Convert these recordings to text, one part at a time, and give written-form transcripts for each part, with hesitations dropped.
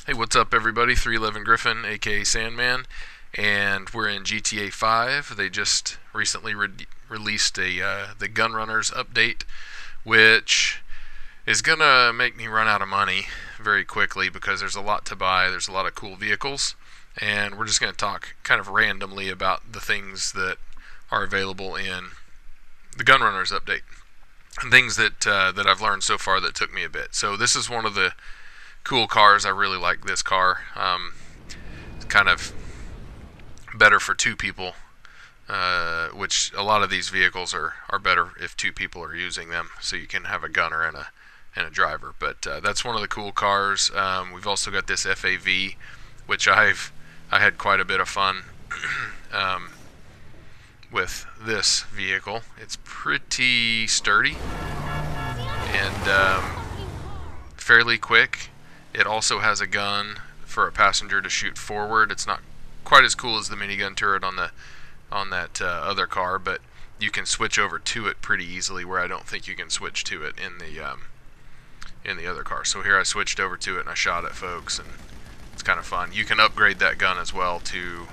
Hey, what's up, everybody? 311 Griffin, aka Sandman, and we're in GTA 5. They just recently released the Gunrunners update, which is gonna make me run out of money very quickly because there's a lot to buy. There's a lot of cool vehicles, and we're just gonna talk kind of randomly about the things that are available in the Gunrunners update and things that I've learned so far that took me a bit. So this is one of the cool cars. I really like this car. It's kind of better for two people, which a lot of these vehicles are better if two people are using them, so you can have a gunner and a driver. But that's one of the cool cars. We've also got this FAV, which I had quite a bit of fun um, with this vehicle. It's pretty sturdy and fairly quick. It also has a gun for a passenger to shoot forward. It's not quite as cool as the minigun turret on that other car, but you can switch over to it pretty easily, where I don't think you can switch to it in the other car. So here I switched over to it and I shot at folks, and it's kind of fun. You can upgrade that gun as well to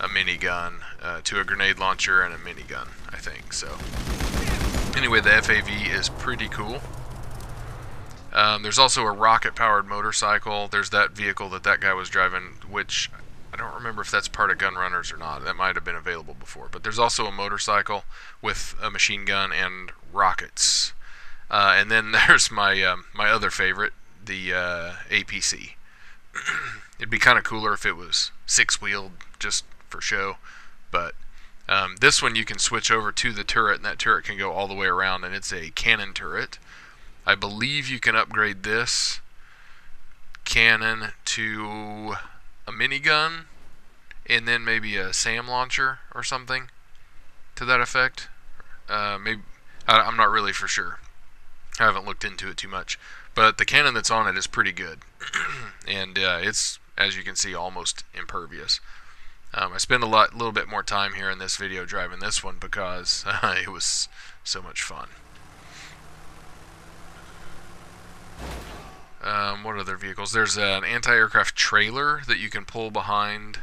a minigun, to a grenade launcher and a minigun, I think. So anyway, the FAV is pretty cool. There's also a rocket-powered motorcycle. There's that vehicle that guy was driving, which I don't remember if that's part of Gunrunners or not. That might have been available before. But there's also a motorcycle with a machine gun and rockets. And then there's my other favorite, the APC. It'd be kind of cooler if it was six-wheeled, just for show. But this one you can switch over to the turret, and that turret can go all the way around, and it's a cannon turret. I believe you can upgrade this cannon to a minigun and then maybe a SAM launcher or something to that effect. Maybe I'm not really for sure. I haven't looked into it too much, but the cannon that's on it is pretty good, and it's, as you can see, almost impervious. I spend a little bit more time here in this video driving this one because it was so much fun. What other vehicles? There's an anti-aircraft trailer that you can pull behind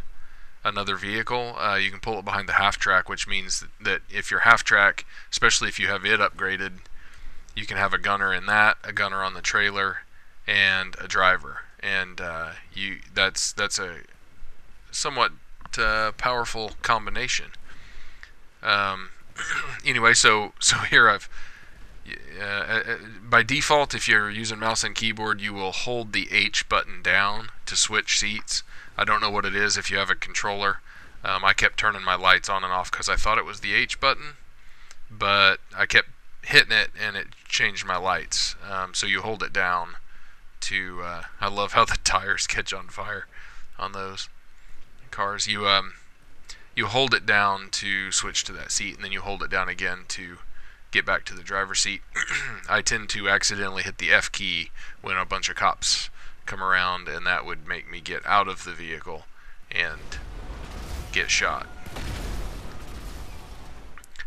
another vehicle. You can pull it behind the half-track, which means that if you're half-track, especially if you have it upgraded, you can have a gunner in that, a gunner on the trailer, and a driver. And that's a somewhat powerful combination. Anyway, so here by default, if you're using mouse and keyboard, you will hold the H button down to switch seats. I don't know what it is if you have a controller. I kept turning my lights on and off because I thought it was the H button, but I kept hitting it and it changed my lights. So you hold it down to... I love how the tires catch on fire on those cars. You hold it down to switch to that seat, and then you hold it down again to get back to the driver's seat. I tend to accidentally hit the F key when a bunch of cops come around, and that would make me get out of the vehicle and get shot.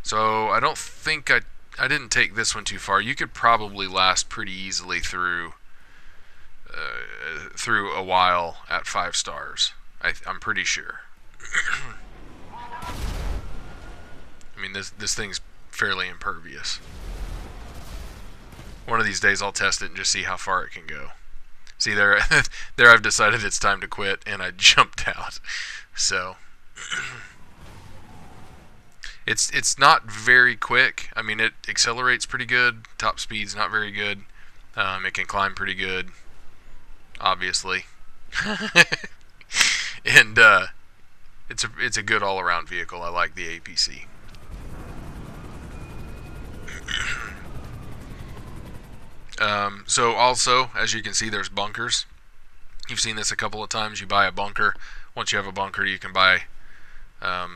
So I don't think I didn't take this one too far. You could probably last pretty easily through a while at 5 stars. I'm pretty sure. I mean, this thing's fairly impervious. One of these days I'll test it and just see how far it can go. See, there I've decided it's time to quit, and I jumped out. So it's not very quick. I mean, it accelerates pretty good. Top speed's not very good. It can climb pretty good, obviously. And it's a good all-around vehicle. I like the APC. So also, as you can see, there's bunkers. You've seen this a couple of times. You buy a bunker. Once you have a bunker, you can buy a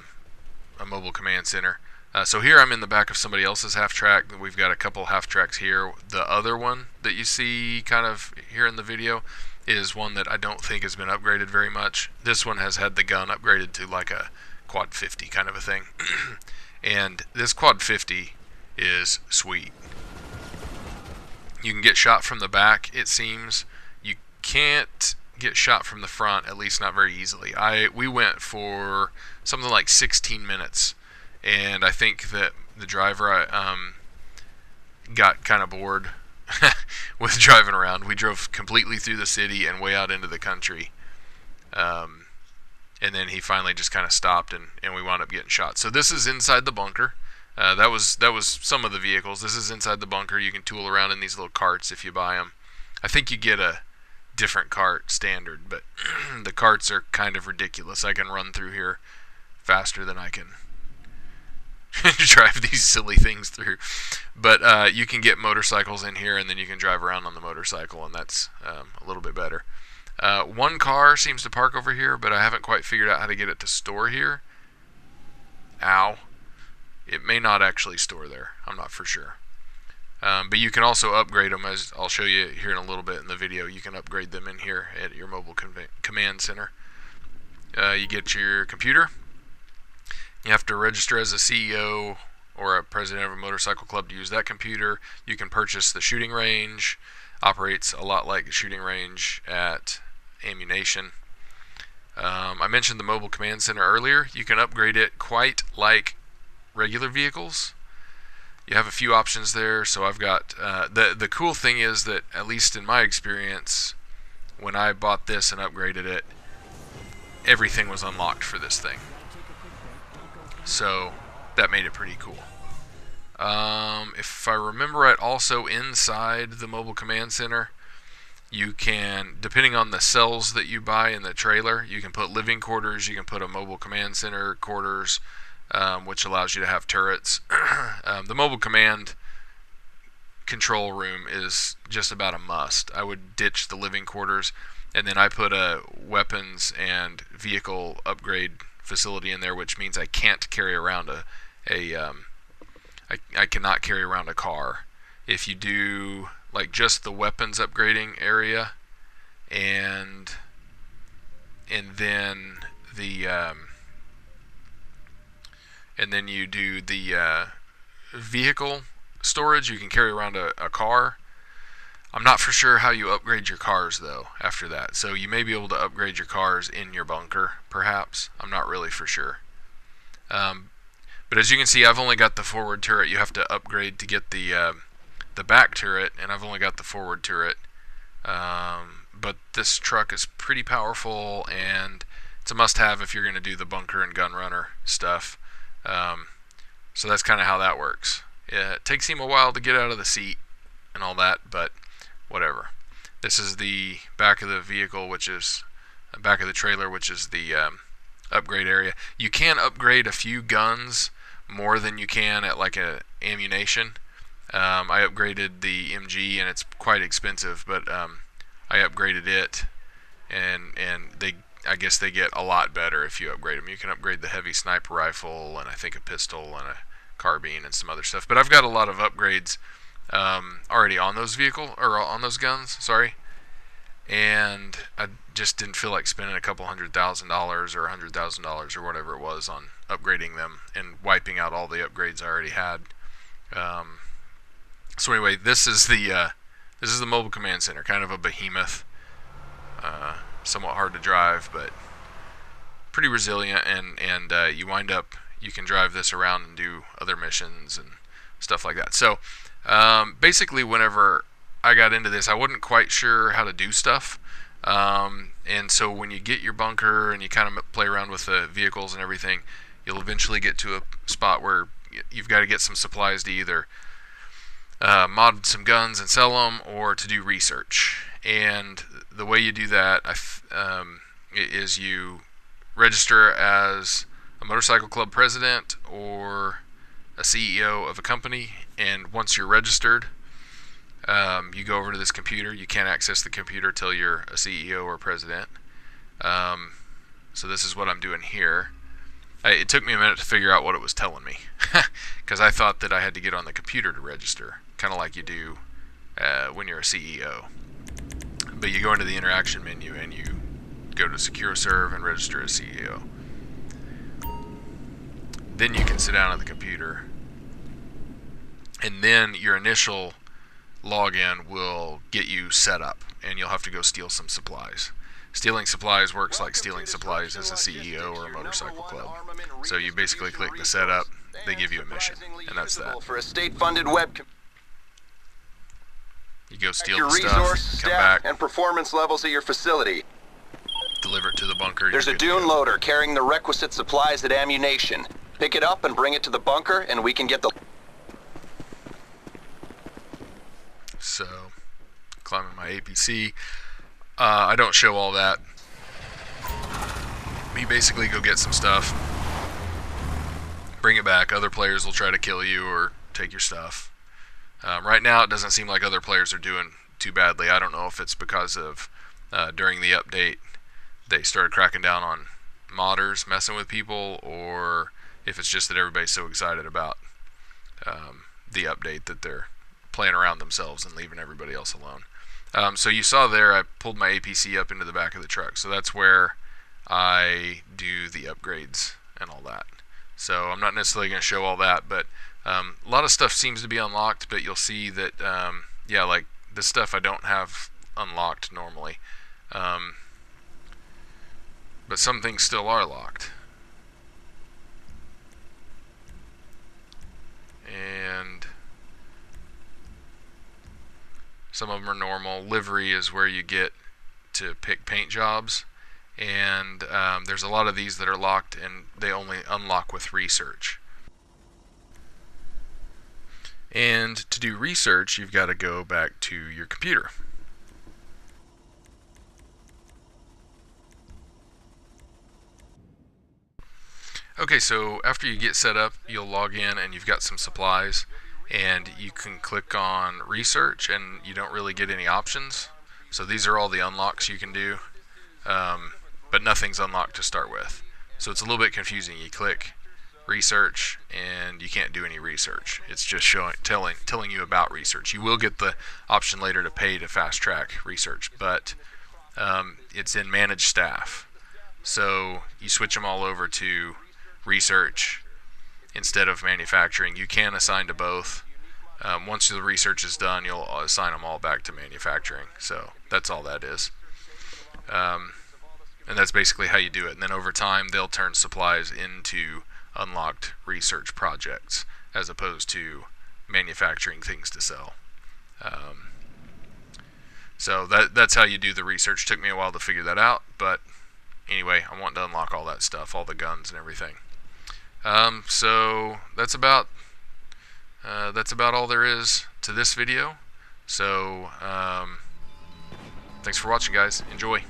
mobile command center. So here I'm in the back of somebody else's half-track. We've got a couple half-tracks here. The other one that you see kind of here in the video is one that I don't think has been upgraded very much. This one has had the gun upgraded to like a quad 50 kind of a thing. And this quad 50 is sweet. You can get shot from the back, it seems. You can't get shot from the front, at least not very easily. We went for something like 16 minutes, and I think that the driver got kind of bored with driving around. We drove completely through the city and way out into the country, and then he finally just kind of stopped, and we wound up getting shot. So this is inside the bunker. That was some of the vehicles. This is inside the bunker. You can tool around in these little carts if you buy them. I think you get a different cart standard, but the carts are kind of ridiculous. I can run through here faster than I can drive these silly things through. But you can get motorcycles in here, and then you can drive around on the motorcycle, and that's a little bit better. One car seems to park over here, but I haven't quite figured out how to get it to store here. Ow. It may not actually store there. I'm not for sure. But you can also upgrade them, as I'll show you here in a little bit in the video. You can upgrade them in here at your mobile command center. You get your computer. You have to register as a CEO or a president of a motorcycle club to use that computer. You can purchase the shooting range. Operates a lot like a shooting range at Ammu-Nation. I mentioned the mobile command center earlier. You can upgrade it quite like regular vehicles. You have a few options there. So I've got the cool thing is that, at least in my experience, when I bought this and upgraded it, everything was unlocked for this thing. So that made it pretty cool. If I remember right, also inside the mobile command center, you can, depending on the cells that you buy in the trailer, you can put living quarters, you can put a mobile command center quarters, which allows you to have turrets. The mobile command control room is just about a must. I would ditch the living quarters, and then I put a weapons and vehicle upgrade facility in there, which means I can't carry around I cannot carry around a car. If you do like just the weapons upgrading area, and then the and then you do the vehicle storage, you can carry around a car. I'm not for sure how you upgrade your cars though after that. So you may be able to upgrade your cars in your bunker, perhaps. I'm not really for sure. But as you can see, I've only got the forward turret. You have to upgrade to get the back turret, and I've only got the forward turret. But this truck is pretty powerful, and it's a must-have if you're going to do the bunker and gun runner stuff. So that's kind of how that works. Yeah, it takes him a while to get out of the seat and all that, but whatever. This is the back of the vehicle, which is back of the trailer, which is the upgrade area. You can upgrade a few guns more than you can at like a Ammu-Nation. I upgraded the MG, and it's quite expensive, but I upgraded it, and I guess they get a lot better if you upgrade them. You can upgrade the heavy sniper rifle, and I think a pistol and a carbine and some other stuff. But I've got a lot of upgrades already on those on those guns. Sorry, and I just didn't feel like spending a couple $100,000 or $100,000 or whatever it was on upgrading them and wiping out all the upgrades I already had. So anyway, this is the mobile command center, kind of a behemoth, somewhat hard to drive, but pretty resilient. And you can drive this around and do other missions and stuff like that. So basically, whenever I got into this, I wasn't quite sure how to do stuff. And so when you get your bunker and you kind of play around with the vehicles and everything, you'll eventually get to a spot where you've got to get some supplies to either mod some guns and sell them, or to do research. And the way you do that is you register as a motorcycle club president or a CEO of a company, and once you're registered, you go over to this computer. You can't access the computer till you're a CEO or president. So this is what I'm doing here. It took me a minute to figure out what it was telling me, because I thought that I had to get on the computer to register, kind of like you do when you're a CEO. But you go into the interaction menu and you go to Secure Serve and register as CEO. Then you can sit down at the computer, and then your initial login will get you set up, and you'll have to go steal some supplies. Stealing supplies works like stealing supplies as a CEO or a motorcycle club. So you basically click the setup, they give you a mission, and that's that. For a state-funded web. You go steal Your the resource, stuff, come staff, back, and performance levels at your facility. deliver it to the bunker. There's a dune loader carrying the requisite supplies and ammunition. Pick it up and bring it to the bunker, and we can get the... So, climbing my APC. I don't show all that. You basically go get some stuff, bring it back. Other players will try to kill you or take your stuff. Right now, it doesn't seem like other players are doing too badly. I don't know if it's because of during the update they started cracking down on modders messing with people, or if it's just that everybody's so excited about the update that they're playing around themselves and leaving everybody else alone. So you saw there I pulled my APC up into the back of the truck, so that's where I do the upgrades and all that. So I'm not necessarily going to show all that, but a lot of stuff seems to be unlocked, but you'll see that yeah, like this stuff I don't have unlocked normally, but some things still are locked. And some of them are normal. Livery is where you get to pick paint jobs, and there's a lot of these that are locked and they only unlock with research. And to do research, you've got to go back to your computer. Okay, so after you get set up, you'll log in and you've got some supplies, and you can click on research and you don't really get any options. So these are all the unlocks you can do, but nothing's unlocked to start with. So it's a little bit confusing. You click research and you can't do any research. It's just telling you about research. You will get the option later to pay to fast track research, but it's in manage staff. So you switch them all over to research instead of manufacturing. You can assign to both. Once the research is done, you'll assign them all back to manufacturing. So that's all that is. And that's basically how you do it. And then over time, they'll turn supplies into unlocked research projects as opposed to manufacturing things to sell. So that's how you do the research. Took me a while to figure that out, but anyway, I want to unlock all that stuff, all the guns and everything. So that's about all there is to this video. So thanks for watching, guys. Enjoy.